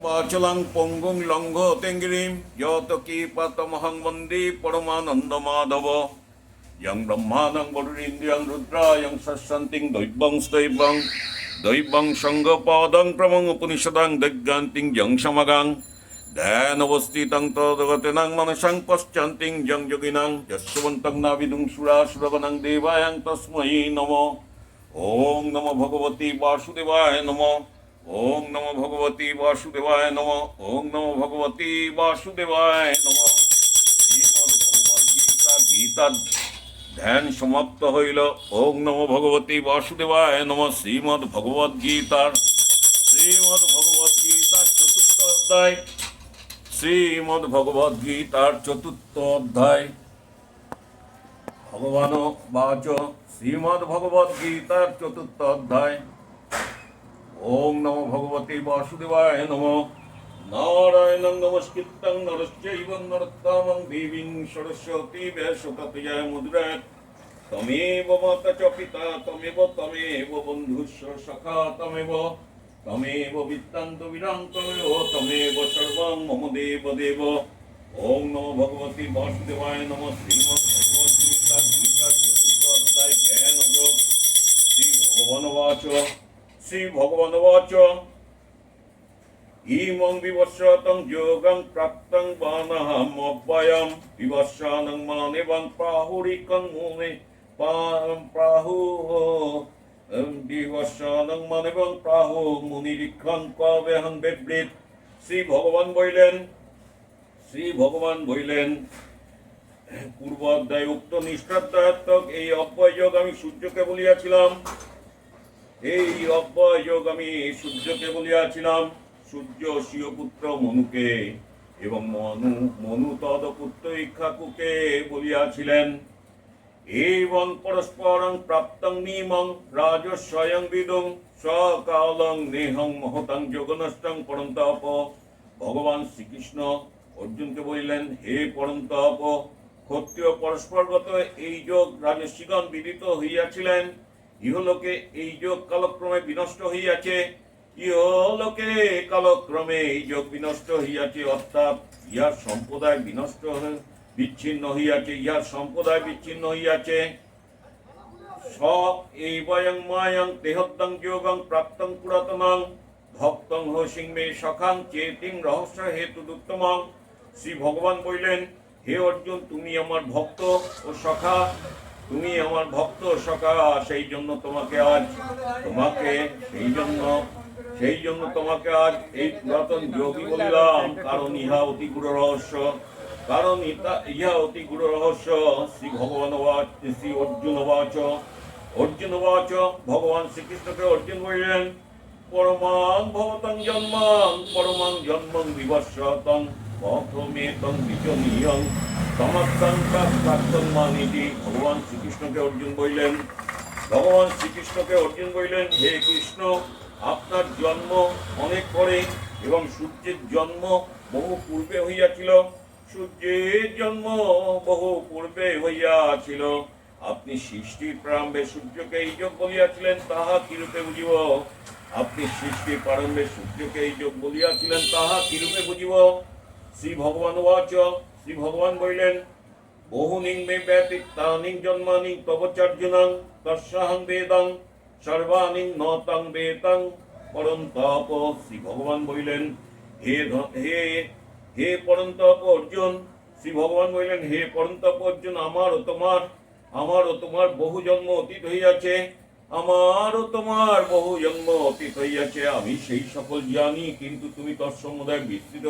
वाचलं पङ्गुं लङ्घोतेङ्गिरिं यतकीपतमहं वन्दे परमानन्दमाधव यं ब्रह्माणं वरुणीन्द्रियं रुद्रायं शस्यन्तिं दैवं सङ्गपादं क्रमं उपनिषदां दैज्ञान्तिं यं समगां ध्यानवस्थितं तद्गतिनां मनसां पश्चान्तिं यं योगिनां यस्वन्तं नाविदुं सुरासुरगणां देवायां तस्मै नमः। ॐ नमो भगवते वासुदेवाय नमः। ओम नमो भगवती वासुदेवाय नमः। ओम नमो भगवती वासुदेवाय नमः। श्रीमद् भगवद गीता गीता ध्यान समाप्त हইল। ओम नमो भगवती वासुदेवाय नमः। श्रीमद् भगवद गीतार चतुर्थ अध्याय। श्रीमद् भगवद गीतार चतुर्थ अध्याय। भगवान वाच श्रीमद् भगवद गीतार चतुर्थ अध्याय। ओम नमो भगवते वासुदेवाय नमः। नारायणं नमस्कृतं नरश्चैव नरोत्तमं देवीं सरस्वती व्यासं ततो मुद्रात् तमेव माता च पिता तमेव बन्धुश्च सखा तमेव वित्तान्तो विरां तमेव सर्वं मम देव। ओम नमो भगवते वासुदेवाय नमः। श्रीमद् भगवद गीता चतुर्थ अध्याय ज्ञानयोग। श्री भगवान वाच श्री भगवान वाच इमं विवस्वतं योगं प्राप्तं बाणहमव्ययं विवस्वानं मानेवं प्राहुरिकं मुने विवस्वानं मानेवं प्राहु मुनिरिखं कवेहं बेब्रीत। श्री भगवान বললেন পূর্ব অধ্যায় উক্ত নিষ্ঠাত্মক এই অব্যয়োগ আমি সূর্যকে বলিয়াছিলাম। এই অব্যয়োগ আমি সূর্যকে বলিয়াছিলাম। সূর্য স্বীয় পুত্র মনুকে এবং মনু তদপুত্র ইক্ষ্বাকুকে বলিয়াছিলেন। এবং পরস্পরং প্রাপ্তং নিমং রাজস্বয়ং বিদুং সকালং নেহং মহতাং যোগনষ্টং পরন্তপ। ভগবান শ্রীকৃষ্ণ অর্জুনকে বলিলেন, হে পরন্তপ, ক্ষত্রিয় পরস্পরগত এই যোগ রাজস্বীগণ বিদিত হইয়াছিলেন। ইহলোকে এই যোগ কালক্রমে বিনষ্ট হইয়াছে। ইহলোকে কালক্রমে এই যোগ বিনষ্ট হইয়াছে, অর্থাৎ ইহার সম্প্রদায় বিচ্ছিন্ন হইয়াছে। স এই বয়ং মায়ং দেহত্তং যোগং প্রাপ্তং পুরাতনং ভক্তং হসিং মে সখাং চেতিং রহস্য হেতু দুত্তমং। শ্রী ভগবান বললেন, হে অর্জুন, তুমি আমার ভক্ত ও সখা। সেই জন্য তোমাকে আজ এই পুরাতন যোগী বলিলাম, কারণ ইহা অতি গূঢ় রহস্য। শ্রী ভগবান শ্রী অর্জুন বাচ ভগবান শ্রীকৃষ্ণকে অর্জুন বললেন, পরমাং ভবতং জন্মং বিবস্বতং পথমেতং বিজনীয়ং সমস্তং প্রাপ্তং মানিতি। ভগবান শ্রীকৃষ্ণকে অর্জুন বললেন, হে কৃষ্ণ, আপনার জন্ম অনেক পরে এবং সূর্যের জন্ম বহু পূর্বে হইয়াছিল। আপনি সৃষ্টির প্রারম্ভে সূর্যকে এই যোগ বলিয়াছিলেন, তাহা কিরূপে বুঝিব? শ্রী ভগবান বলিলেন, বহুনিং মে ব্যতীতানিং জন্মানি তব চার্জুনাং তস্যাহং বেদং সর্বাণি ন তং বেদং পরন্তপ। শ্রী ভগবান বলিলেন, হে পরন্তপ অর্জুন। আমারও তোমার বহু জন্ম অতীত হইয়াছে। আমি সেই সকল জানি, কিন্তু তুমি তৎসমুদায় বিস্তৃত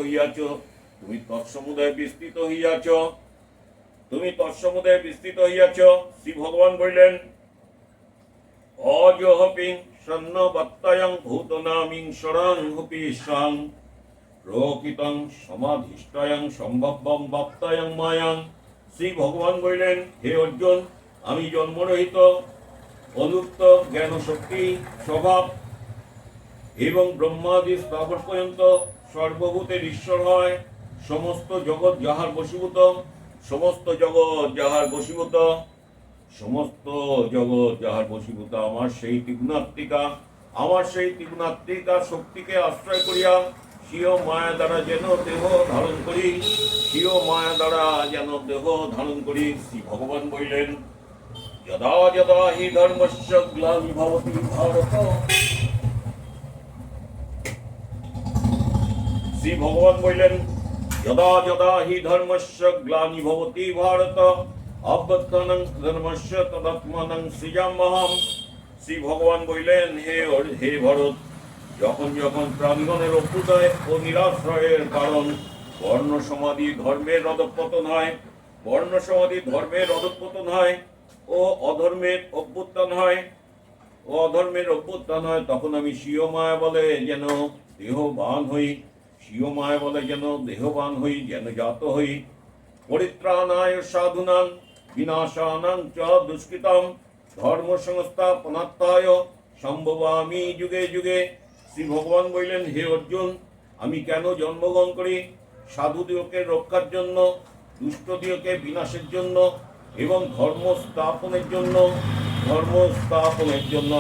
হইয়াছ। শ্রী ভগবান বললেন, অজহপিং সন্নবত্তয়ং ভূতনামিং শরং হুপিসাং প্রকৃতং সমাধিষ্ঠয়ং সম্ভবং বক্তয়ং মায়াং। শ্রী ভগবান বললেন, হে অর্জুন, আমি জন্মরহিত, অলুপ্ত জ্ঞান শক্তি স্বভাব এবং ব্রহ্মাদি স্থাপন পর্যন্ত সর্বভূতের ঈশ্বর হয়। সমস্ত জগৎ যাহার বশীভূত আমার সেই ত্রিগুণাত্মিকা শক্তিকে আশ্রয় করিয়া স্বীয় মায়া দ্বারা যেন দেহ ধারণ করি, স্বীয় মায়া দ্বারা যেন দেহ ধারণ করি। শ্রী ভগবান বললেন, যদা যদা হি ধর্মস্য গ্লানির্ভবতি ভারত। শ্রী ভগবান বললেন, যদা যদা হি ধর্মস্য গ্লানির্ভবতি ভারত অভ্যুত্থানং ধর্মস্য তদাত্মানং সৃজাম্যহম। শ্রী ভগবান বললেন, হে ভরত, যখন যখন প্রাণগণের অভ্যুদয় ও নিরাশ্রয়ের কারণ বর্ণ সমাধি ধর্মের অধঃপতন হয়, বর্ণ সমাধি ধর্মের অধঃপতন হয় ও অধর্মের অভ্যুত্থান হয়, তখন আমি স্বীয় মায়া বলে যেন দেহবান হই, স্বীয় মায়া বলে যেন দেহবান হই, যেন জাত হই। পরিত্রাণায় সাধুনাং বিনাশানাং চ দুষ্কৃতম ধর্ম সংস্থাপনার্থায় সম্ভবামি যুগে যুগে। শ্রী ভগবান বললেন, হে অর্জুন, আমি কেন জন্মগ্রহণ করি? সাধুদিওকে রক্ষার জন্য, দুষ্টদিওকে বিনাশের জন্য এবং ধর্ম স্থাপনের জন্য।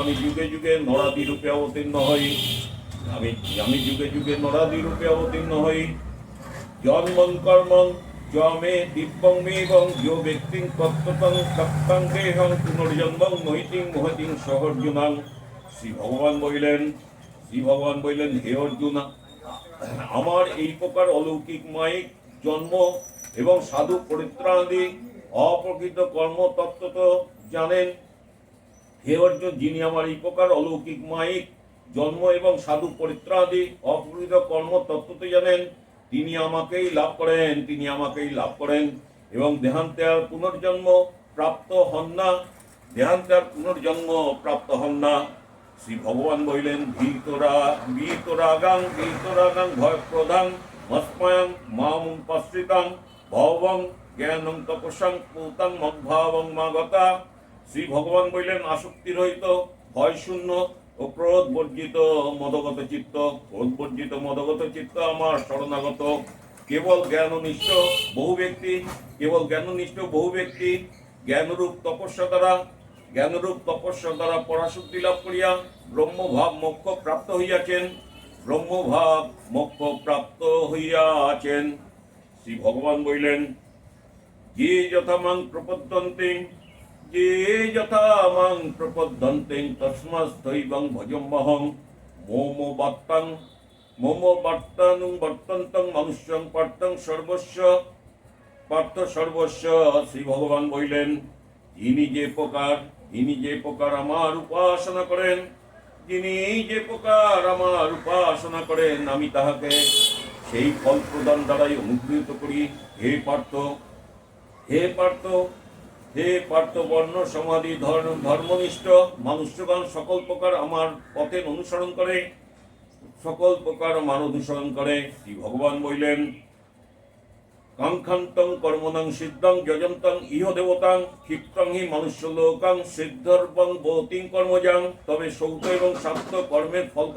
আমি যুগে যুগে নরাদি রূপে অবতীর্ণ হই। আমি যুগে যুগে নরাদি রূপে অবতীর্ণ হই। জন্মং কর্মং জমে দিব্যং মেবং যো ব্যক্তিং তত্ত্বতং সত্যং দেহং পুনর্জন্মং মহিতিং মহতিং সহর্জুনাং। শ্রী ভগবান বললেন, হে অর্জুন, আমার এই প্রকার অলৌকিক মায়িক জন্ম এবং সাধু পরিত্রাণাদি অপ্রকৃত কর্ম তত্ত্ব জানেন। হে অর্জুন, যিনি আমার এই প্রকার অলৌকিক মায়িক জন্ম এবং সাধু পরিত্রাণাদি অপ্রকৃত কর্ম তত্ত্ব জানেন, তিনি আমাকেই লাভ করেন এবং দেহান্তে আর পুনর্জন্ম প্রাপ্ত হন না। শ্রী ভগবান বললেন, ভীতরাগাং ভয় প্রধান মস্ময়ং মাম পাশ্রিতাং ভবং জ্ঞানং তপস্যাং পূতাং মদ্ভাবং মাগতা। শ্রী ভগবান বললেন, আসক্তি রহিত, ভয় শূন্য ও ক্রোধ বর্জিত মদগত চিত্ত আমার শরণাগত। কেবল জ্ঞাননিষ্ঠ বহু ব্যক্তি জ্ঞানরূপ তপস্যা দ্বারা পরাশক্তি লাভ করিয়া ব্রহ্মভাব মোক্ষ প্রাপ্ত হইয়াছেন। শ্রী ভগবান বললেন, যে যথা মাং প্রপদ্যন্তে তস্মাৎ ভজম্যহং মোমো বর্তন্তং মনুষ্যং পার্থং সর্বস্ব। শ্রী ভগবান বললেন, যিনি যে প্রকার আমার উপাসনা করেন, আমি তাহাকে সেই ফল প্রদান দ্বারাই অনুগৃহীত করি। হে পার্থ, বর্ণ সমাধি ধর্মনিষ্ঠ মানুষ্যগণ সকল প্রকার আমার পথের অনুসরণ করে। শ্রী ভগবান বললেন, কাঙ্ক্ষান্তং কর্মণং সিদ্ধং যজন্তং ইহ দেবতাং ক্ষিপ্তং হি মনুষ্যলোকাং সিদ্ধর্বং বহতিং কর্মজাং। তবে সৌত এবং সাত্য কর্মের ফল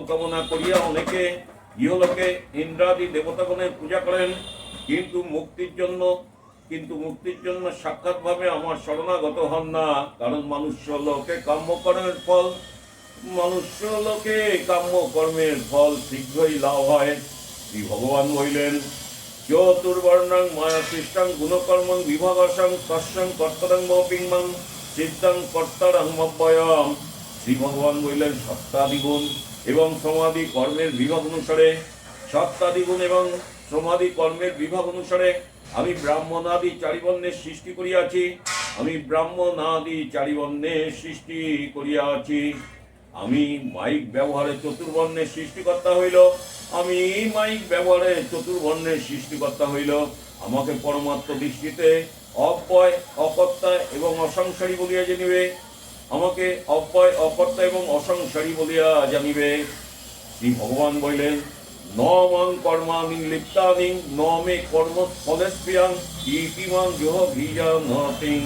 কামনা করিয়া অনেকে ইহলোকে ইন্দ্রাদি দেবতাগণের পূজা করেন, কিন্তু মুক্তির জন্য সাক্ষাৎ ভাবে আমার শরণাগত হন না। কারণ মনুষ্য লোকে কাম্য কর্মের ফল শীঘ্রই লাভ হয়। শ্রী ভগবান বললেন, চতুর্বর্ণং মায়া সৃষ্টাং গুণকর্মং বিভাগসং তস্যং কর্তরং মপিংমং সিদ্ধং কর্তারং মব্যয়ম। শ্রী ভগবান বললেন, সত্তাদি গুণ এবং সমাধি কর্মের বিভাগ অনুসারে আমি ব্রাহ্মণাদি চারিবর্ণের সৃষ্টি করিয়াছি। আমি মাইক ব্যবহারে চতুর্বর্ণের সৃষ্টিকর্তা হইল। আমাকে পরমাত্ম দৃষ্টিতে অব্যয়, অকর্তা এবং অসংসারী বলিয়া জানিবে। শ্রী ভগবান বললেন, ন মাং কর্মাণি লিপ্তানি ন মে কর্ম ফলেস্প্রিয়াং ইতিমাং যোহ ভিজা নতিং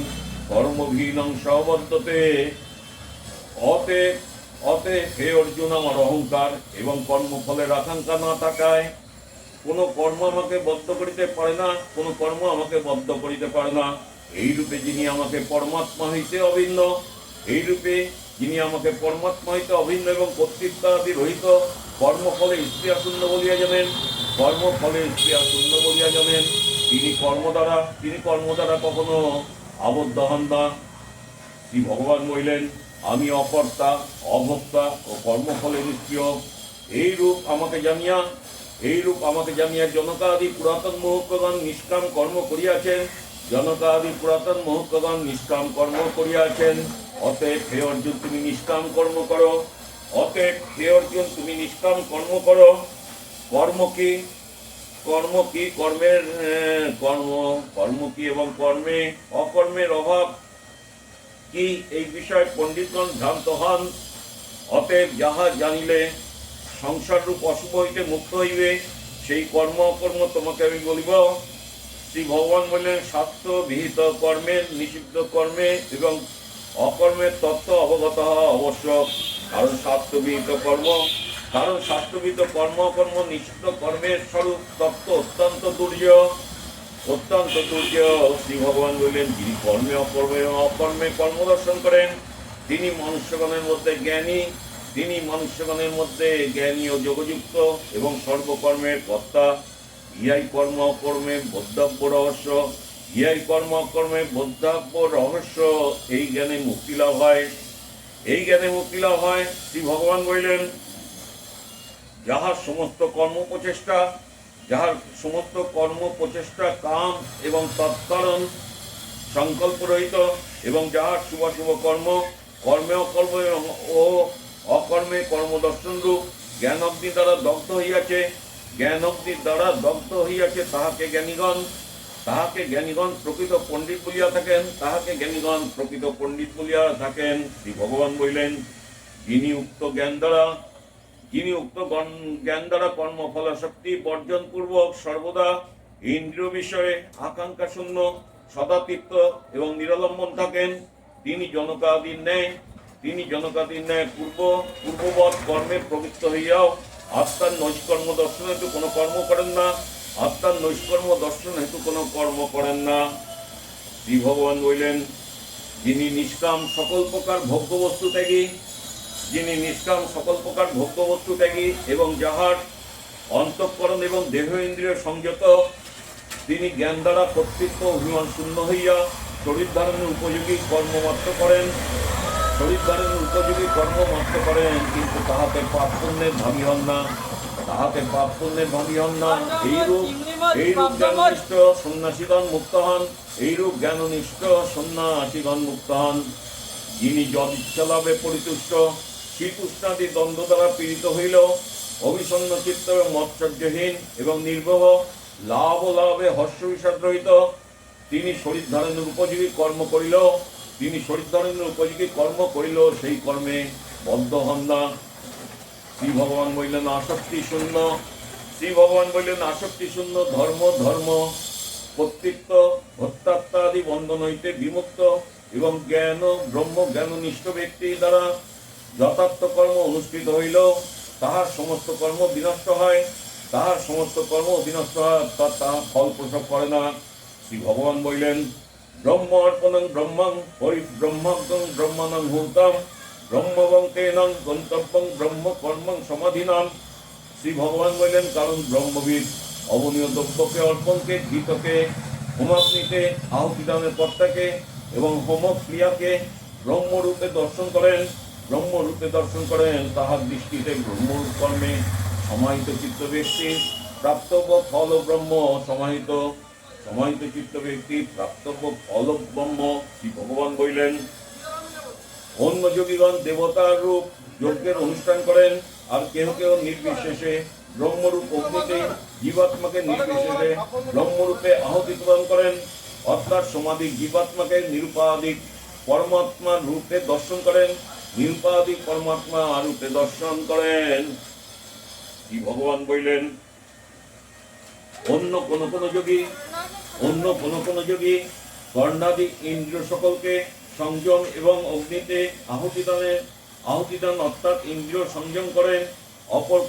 কর্মভীনং সবদ্ধতে। অতএব হে অর্জুন, আমার অহংকার এবং কর্মফলের আকাঙ্ক্ষা না থাকায় কোনো কর্ম আমাকে বদ্ধ করিতে পারে না। এই রূপে যিনি আমাকে পরমাত্মা হইতে অভিন্ন, এই রূপে যিনি আমাকে পরমাত্মা হইতে অভিন্ন এবং কর্তৃত্বাদি রহিত কর্মফলে স্ত্রিয়াশূন্য বলিয়া জানেন, কর্মফলে স্ত্রিয়াশূন্য বলিয়া জানেন, তিনি কর্ম দ্বারা কখনো আবদ্ধ হন না। শ্রী ভগবান বললেন, আমি অকর্তা, অভোক্তা ও কর্মফলে নিষ্ক্রিয়। এইরূপ আমাকে জানিয়া জনকাদি পুরাতন মুহুর্তগণ নিষ্কাম কর্ম করিয়াছেন, জনকাদি পুরাতন মুহুর্তগণ নিষ্কাম কর্ম করিয়াছেন। অতএব হে অর্জুন, তুমি নিষ্কাম কর্ম করো। অতএব হে অর্জুন, তুমি নিষ্কাম কর্ম করো। কর্ম কি? কর্ম কি? কর্ম কি এবং অকর্মের অভাব কি, এই বিষয়ে পণ্ডিতগণ ভ্রান্ত হন। অতএব যাহা জানিলে সংসার রূপ অশুভ হইতে মুক্ত হইবে, সেই কর্ম অকর্ম তোমাকে আমি বলিব। শ্রী ভগবান বললেন, শাস্ত্র বিহিত কর্মের, নিষিদ্ধ কর্মে এবং অকর্মের তত্ত্ব অবগত হওয়া আবশ্যক। কারণ শাস্ত্রবিহিত কর্ম নিষিদ্ধ কর্মের স্বরূপ তত্ত্ব অত্যন্ত দুর্জয়। শ্রী ভগবান বললেন, যিনি কর্মে অকর্মে কর্মদর্শন করেন, তিনি মনুষ্যগণের মধ্যে জ্ঞানী ও যোগযুক্ত এবং সর্বকর্মের কর্তা। ইহাই কর্ম অকর্মের বোদ্ধব্য রহস্য। এই জ্ঞানে মুক্তি লাভ হয়। শ্রী ভগবান বললেন, যাহার সমস্ত কর্ম কাম এবং তৎকারণ সংকল্প রহিত, এবং যাহার শুভাশুভ কর্মে অকর্মে কর্মদর্শন রূপ জ্ঞানগ্নি দ্বারা দগ্ধ হইয়াছে, তাহাকে জ্ঞানীগণ প্রকৃত পণ্ডিত বলিয়া থাকেন। শ্রী ভগবান বললেন, যিনি উক্ত জ্ঞান দ্বারা কর্মফলাশক্তি বর্জন পূর্বক সর্বদা ইন্দ্রিয় বিষয়ে আকাঙ্ক্ষা শূন্য, সদাতৃপ্ত এবং নিরলম্বন থাকেন, তিনি জনকাদির ন্যায় পূর্ববৎ কর্মে প্রবৃত্ত হইয়াও আত্মার নৈষ্কর্ম দর্শন হেতু কোনো কর্ম করেন না। শ্রী ভগবান বললেন, যিনি নিষ্কাম সকল প্রকার ভোগ্য বস্তু ত্যাগী এবং যাহার অন্তঃকরণ এবং দেহ ইন্দ্রিয় সংযত, তিনি জ্ঞান দ্বারা কর্তৃত্ব অভিমান শূন্য হইয়া শরীর ধারণের উপযোগী কর্ম মাত্র করেন, কিন্তু তাহাতে পাপ পুণ্যের ভাবী হন না। এইরূপ জ্ঞাননিষ্ঠ সন্ন্যাসীগণ মুক্ত হন। যিনি যদিচ্ছা লাভে পরিতুষ্ট, শীতুষ্ণাদি দ্বন্দ্ব দ্বারা পীড়িত হইল, অভিসন্ন চিত্ত এবং মৎসর্যহীন এবং নির্বহ, লাভে হর্ষ বিষাদ রহিত, তিনি শরীর ধারণের উপযোগী কর্ম করিল, সেই কর্মে বদ্ধ হন না। শ্রী ভগবান বললেন, আসক্তি শূন্য ধর্ম কর্তৃত্ব ভোক্তাত্ব আদি বন্ধন হইতে বিমুক্ত এবং জ্ঞাননিষ্ঠ ব্যক্তি দ্বারা যথার্থ কর্ম অনুষ্ঠিত হইল, তাহার সমস্ত কর্ম বিনষ্ট হয়, অর্থাৎ তাহা ফল প্রসব করে না। শ্রী ভগবান বললেন, ব্রহ্ম অর্পণং ব্রহ্মং পরিব্রহ্মং ব্রহ্মণং ভূতম ব্রহ্মবং তেনং গন্তব্যং ব্রহ্ম কর্মং সমাধিনাম। শ্রী ভগবান বললেন, কারণ ব্রহ্মবিদ অবনীয় দ্রব্যকে অর্পণকে, গীতকে, হোমাগ্নিতে আহুতিদানের কর্তাকে এবং হোমক্রিয়াকে ব্রহ্মরূপে দর্শন করেন, তাহার দৃষ্টিতে ব্রহ্মরূপ কর্মে সমাহিত চিত্ত ব্যক্তি প্রাপ্তব্য ফল ব্রহ্ম। শ্রী ভগবান বললেন, অন্য যোগীগণ দেবতার রূপ যজ্ঞের অনুষ্ঠান করেন, আর কেহ নির্বিশেষে ব্রহ্মরূপ অগ্নিতে জীবাত্মাকে নির্বিশেষে ব্রহ্মরূপে আহুতি প্রদান করেন, অর্থাৎ সমাধিক জীবাত্মাকে নিরুপাধিক পরমাত্মা রূপে দর্শন করেন। শ্রী ভগবান বললেন, অন্য কোন যোগী কর্ণাদি ইন্দ্রিয় সকলকে সংযম এবং অগ্নিতে আহুতিদান অর্থাৎ ইন্দ্রিয় সংযম করেন। অপর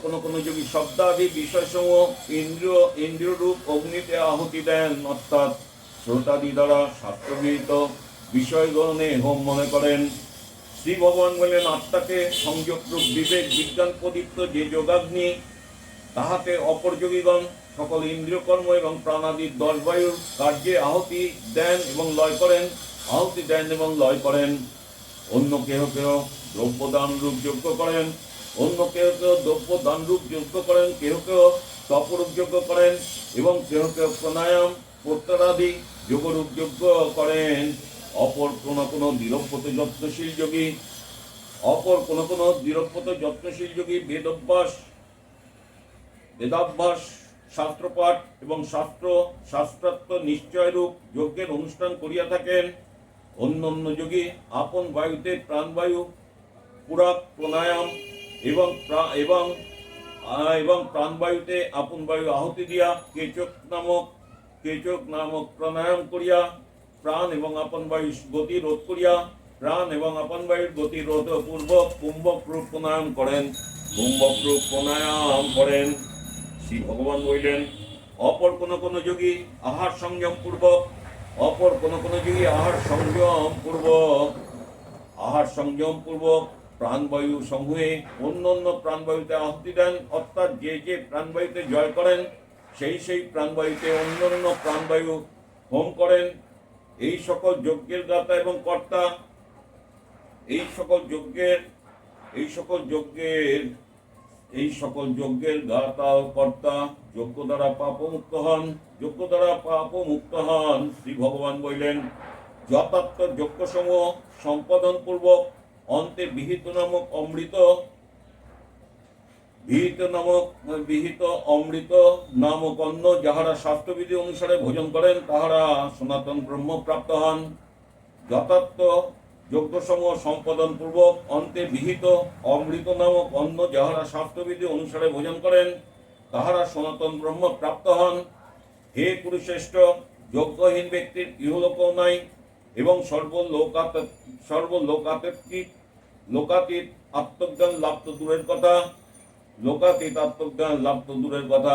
কোন কোন যোগী শব্দাদি বিষয়সমূহ ইন্দ্রিয় রূপ অগ্নিতে আহুতি দেন, অর্থাৎ শ্রোতাদি দ্বারা শাস্ত্রবিহিত বিষয় গ্রহণে হোম মনে করেন। শ্রী ভগবান বলেন, আত্মাকে সংযোগ রূপ বিবেক বিজ্ঞান প্রদীপ্ত যে যোগাগ্নি, তাহাতে অপরযোগীগণ সকল ইন্দ্রিয় কর্ম এবং প্রাণাদির 10 বায়ুর কার্যে আহুতি দেন এবং লয় করেন, আহুতি দেন এবং লয় করেন। অন্য কেহ কেহ দ্রব্যদান রূপ যজ্ঞ করেন, অন্য কেহ কেহ দ্রব্যদান রূপ যজ্ঞ করেন, কেহ কেহ তপরূপ যজ্ঞ করেন এবং কেহ কেহ প্রাণায়াম প্রত্যারাদি যোগরূপ যজ্ঞ করেন। অপর কোন কোন দৃঢ়ব্রত যত্নশীল যোগী বেদাভ্যাস শাস্ত্রপাঠ এবং শাস্ত্রার্থ নিশ্চয় রূপ যজ্ঞের অনুষ্ঠান করিয়া থাকেন। অন্য অন্য যোগী আপন বায়ুতে প্রাণবায়ু পুরাক প্রাণায়াম এবং প্রাণবায়ুতে আপন বায়ু আহুতি দিয়া কেচক নামক প্রাণায়াম করিয়া প্রাণ এবং আপন বায়ু গতি রোধ করিয়া প্রাণ এবং আপন বায়ুর গতি রোধ পূর্বক কুম্ভক রূপ প্রাণায়াম করেন। শ্রী ভগবান বললেন, অপর কোন কোন যোগী আহার সংযম পূর্বক প্রাণবায়ু সমূহে অন্য অন্য প্রাণবায়ুতে আহুতি দেন। অর্থাৎ যে যে প্রাণবায়ুতে জয় করেন, সেই প্রাণবায়ুতে অন্য অন্য প্রাণবায়ু হোম করেন। এই সকল যজ্ঞের দাতা এবং কর্তা, এই সকল যজ্ঞের গাতা ও কর্তা যজ্ঞ দ্বারা পাপমুক্ত হন। শ্রী ভগবান বললেন, যথার্থ যজ্ঞ সমূহ সম্পাদন পূর্বক অন্তে বিহিত অমৃত নামক অন্ন যাহারা শাস্ত্রবিধি অনুসারে ভোজন করেন, তাহারা সনাতন ব্রহ্ম প্রাপ্ত হন। যথার্থ যজ্ঞসমূহ সম্পাদন পূর্বক অন্তে বিহিত অমৃত নামক অন্ন যাহারা শাস্ত্রবিধি অনুসারে ভোজন করেন, তাহারা সনাতন ব্রহ্ম প্রাপ্ত হন। হে কুরুশ্রেষ্ঠ, যজ্ঞহীন ব্যক্তির ইহলোক নাই এবং লোকাতীত আত্মজ্ঞান লাভ তো দূরের কথা।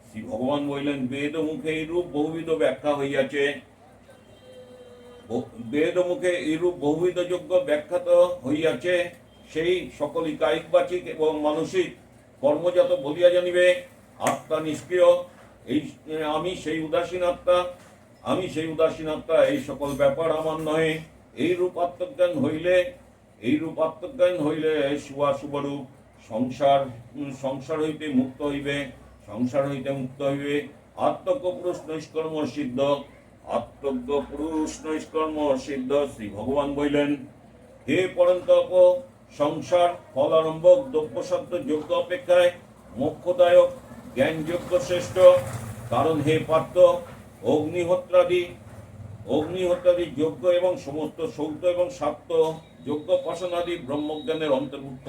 শ্রী ভগবান বললেন, বেদ মুখে এই রূপ বহুবিধ ব্যাখ্যা হইয়াছে। যোগ্য ব্যাখ্যাত হইয়াছে, সেই সকলই কায়িক বাচিক এবং মানসিক কর্মজাত বলিয়া জানিবে। আত্মা নিষ্ক্রিয়, আমি সেই উদাসীন আত্মা, এই সকল ব্যাপার আমার নহে। এই রূপ আত্মজ্ঞান হইলে শুভাশুভরূপ সংসার হইতে মুক্ত হইবে। আত্মজ্ঞ পুরুষ নৈষ্কর্ম সিদ্ধ। শ্রী ভগবান বললেন, হে পরন্তপ, সংসার ফলারম্ভক দ্রব্যসাধ্য যজ্ঞ অপেক্ষায় মোক্ষদায়ক জ্ঞান যজ্ঞ শ্রেষ্ঠ। কারণ হে পার্থ, অগ্নিহোত্রাদি যজ্ঞ এবং সমস্ত সৌত এবং সাত্য যজ্ঞ পাশনাদি ব্রহ্মজ্ঞানের অন্তর্ভুক্ত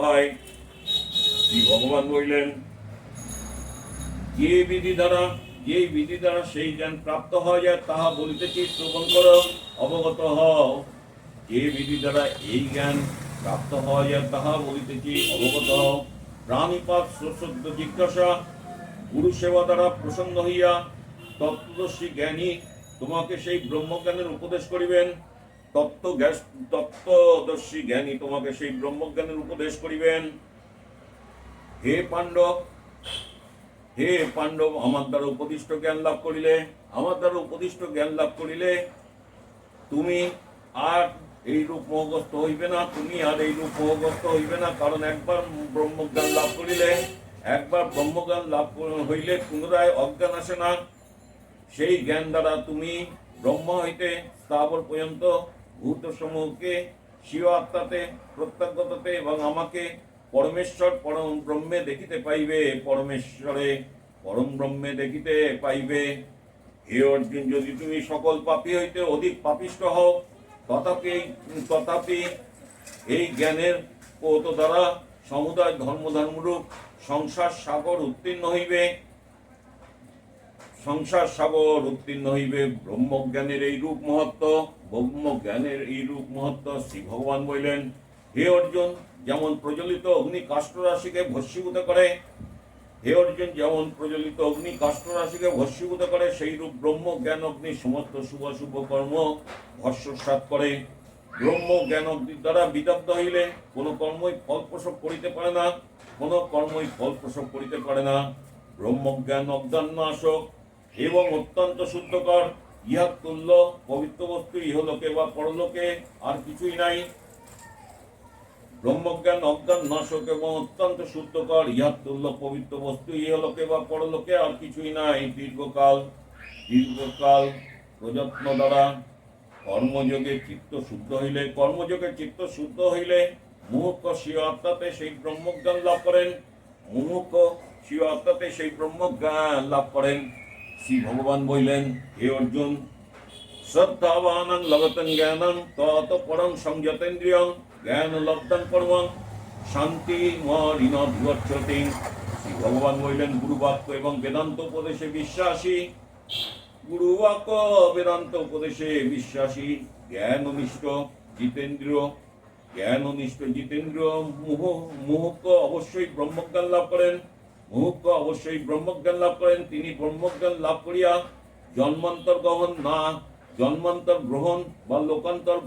হয়। শ্রী ভগবান বললেন, যে বিধি দ্বারা সেই জ্ঞান প্রাপ্ত হওয়া যায়, তাহা বলিতেছি, শ্রবণ করো, অবগত হও। যে বিধি দ্বারা এই জ্ঞান প্রাপ্ত হওয়া যায়, তাহা বলিতেছি, অবগত হও। প্রাণীপাত শ্রদ্ধ জিজ্ঞাসা, গুরু সেবা দ্বারা প্রসন্ন হইয়া তত্ত্বদর্শী জ্ঞানী তোমাকে সেই ব্রহ্মজ্ঞানের উপদেশ করিবেন। তত্ত্বদর্শী জ্ঞানী তোমাকে সেই ব্রহ্মজ্ঞানের উপদেশ করিবেন। হে পাণ্ডব, আমার দ্বারা উপদিষ্ট জ্ঞান লাভ করিলে তুমি আর এই রূপ মোহগ্রস্ত হইবে না। কারণ একবার ব্রহ্মজ্ঞান লাভ হইলে পুনরায় অজ্ঞান আসে না। সেই জ্ঞান দ্বারা তুমি ব্রহ্ম হইতে স্থাবর পর্যন্ত ভূত সমূহকে স্বীয় আত্মাতে প্রত্যক্ষতাতে এবং আমাকে পরমেশ্বর পরম ব্রহ্মে দেখিতে পাইবে। হে অর্জুন, যদি তুমি সকল পাপী হইতে অধিক পাপিষ্ঠ হও, তথাপি এই জ্ঞানের কৌত দ্বারা সমুদায় ধর্মরূপ সংসার সাগর উত্তীর্ণ হইবে। ব্রহ্মজ্ঞানের এই রূপ মহত্ত্ব। শ্রী ভগবান বললেন, হে অর্জুন, যেমন প্রজ্বলিত অগ্নি কাষ্ঠ রাশিকে ভস্মীভূত করে, হে অর্জুন, যেমন প্রজ্বলিত অগ্নি কাষ্ঠ রাশিকে ভস্মীভূত করে, সেই রূপ ব্রহ্ম জ্ঞান অগ্নি সমস্ত শুভ শুভ কর্ম ভস্মসাৎ করে। ব্রহ্ম জ্ঞান অগ্নির দ্বারা বিদগ্ধ হইলে কোনো কর্মই ফল প্রসব করিতে পারে না, কোনো কর্মই ফল প্রসব করিতে পারে না। ব্রহ্মজ্ঞান অজ্ঞাননাশক এবং অত্যন্ত শুদ্ধকর, ইহার তুল্য পবিত্র বস্তু ইহলোকে বা পরলোকে আর কিছুই নাই। ব্রহ্মজ্ঞান অজ্ঞান নাশক এবং অত্যন্ত শুদ্ধকর, ইহার তুল্য পবিত্র বস্তু ইহলোকে বা পরলোকে আর কিছুই নাই। দীর্ঘকাল প্রযত্ন দ্বারা কর্মযোগে চিত্ত শুদ্ধ হইলে, মুমুক্ষ স্বীয় আত্মাতে সেই ব্রহ্মজ্ঞান লাভ করেন। শ্রী ভগবান বললেন, হে অর্জুন, শ্রদ্ধাবানং লভতেন জ্ঞানং তত পরং সংযতেন্দ্রিয়ং জ্ঞান লব্ধং পরমং শান্তি মরিণদ্বচ্ছতি। শ্রী ভগবান বললেন, গুরুবাক্য এবং বেদান্ত উপদেশে জ্ঞাননিষ্ঠ জিতেন্দ্রিয় মুহুক্ষ অবশ্যই ব্রহ্মজ্ঞান লাভ করেন। তিনি ব্রহ্মজ্ঞান লাভ করিয়া জন্মান্তর গ্রহণ বা লোকান্তর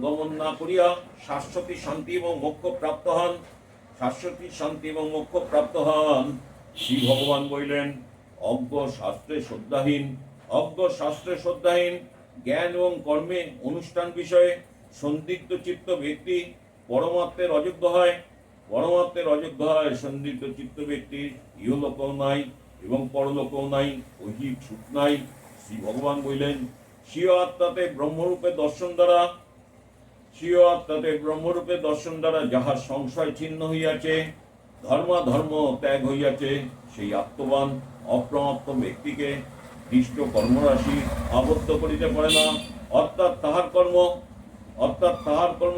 গমন না করিয়া শাশ্বতী শান্তি এবং মোক্ষ প্রাপ্ত হন। শ্রী ভগবান বললেন, অজ্ঞ শাস্ত্রে শ্রদ্ধাহীন জ্ঞান এবং কর্মে অনুষ্ঠান বিষয়ে সন্দিগ্ধ চিত্ত ব্যক্তি পরমাত্মের অযোগ্য হয়। সন্দিগ্ধ চিত্ত ব্যক্তির ইহলোকও নাই এবং পরলোকও নাই, ঐহিক সুখ নাই। শ্রী ভগবান বললেন, স্বীয় আত্মাতে ব্রহ্মরূপে দর্শন দ্বারা যাহার সংশয় ছিন্ন হইয়াছে, ধর্ম ত্যাগ হইয়াছে, সেই আত্মবান অপ্রমাপ্ত ব্যক্তিকে দৃষ্ট কর্মরাশি আবদ্ধ করিতে পারে না। অর্থাৎ তাহার কর্ম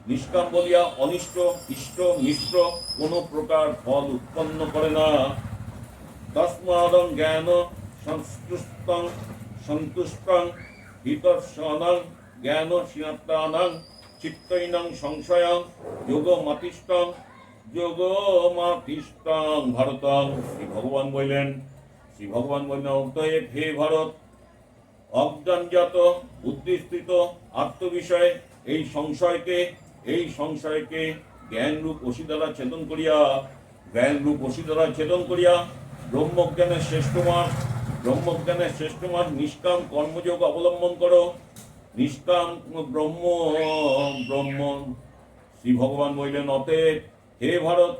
নিষ্কাম বলিয়া অনিষ্ট ইষ্ট মিশ্র কোন প্রকার ফল উৎপন্ন করে না। তস্মাদং জ্ঞান সন্তুষ্টং হিতর্ষণং জ্ঞান সিনাত্তানং চিত্তৈনং সংশয়ং যোগমাতিষ্ঠং ভারতং। শ্রী ভগবান বললেন, অতএব হে ভারত, অজ্ঞানজাত বুদ্ধিস্থিত আত্মবিষয়ে এই সংশয়কে জ্ঞানরূপ অসি দ্বারা ছেদন করিয়া ব্রহ্মজ্ঞানের শ্রেষ্ঠ মার্গ নিষ্কাম কর্মযোগ অবলম্বন করো। নিষ্কাম ব্রহ্ম। শ্রী ভগবান বললেন, অতএব হে ভারত,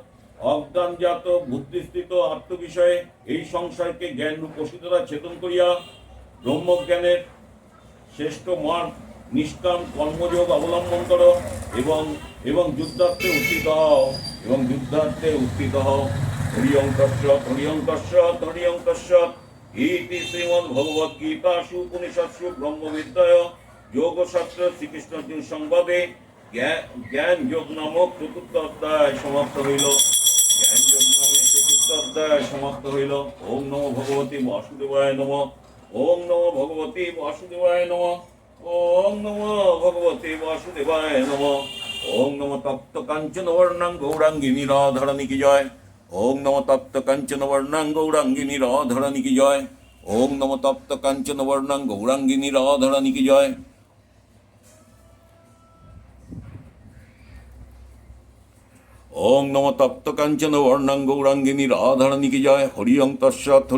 অজ্ঞানজাত বুদ্ধিস্থিত আত্মবিষয়ে এই সংশয়কে জ্ঞানরূপ অসি দ্বারা ছেদন করিয়া ব্রহ্মজ্ঞানের শ্রেষ্ঠ মার্গ নিষ্কাম কর্মযোগ অবলম্বন করো এবং যুদ্ধার্থে উত্থিত হও। হরিয়ং তস্যৎ ইতি শ্রীমদ্ ভগবদ গীতাসু উপনিষৎসু ব্রহ্মবিদ্যায় যোগশাস্ত্র শ্রীকৃষ্ণ অর্জুন সংবাদে জ্ঞান যোগ নামক চতুর্থ অধ্যায় সমাপ্ত হইল। ওম নমো ভগবতে বাসুদেবায় নমঃ। ওম নমো ভগবতে বাসুদেবায় নমঃ। ওম নমো ভগবতে বাসুদেবায় নমঃ। ওম নমো তপ্ত কাঞ্চন বর্ণাং গৌরাঙ্গিনী রাধারানী কি জয়। ওম নমো তপ্ত কাঞ্চন বর্ণাং গৌরাঙ্গিনী রাধারানী কি জয়। ওম নমো তপ্ত কাঞ্চন বর্ণাং গৌরাঙ্গিনী রাধারানী কি জয়। ওম নমো তপ্ত কাঞ্চন বর্ণাং গৌরাঙ্গিনী রাধারানী কি জয়। হরিয়ং তস্যৎ।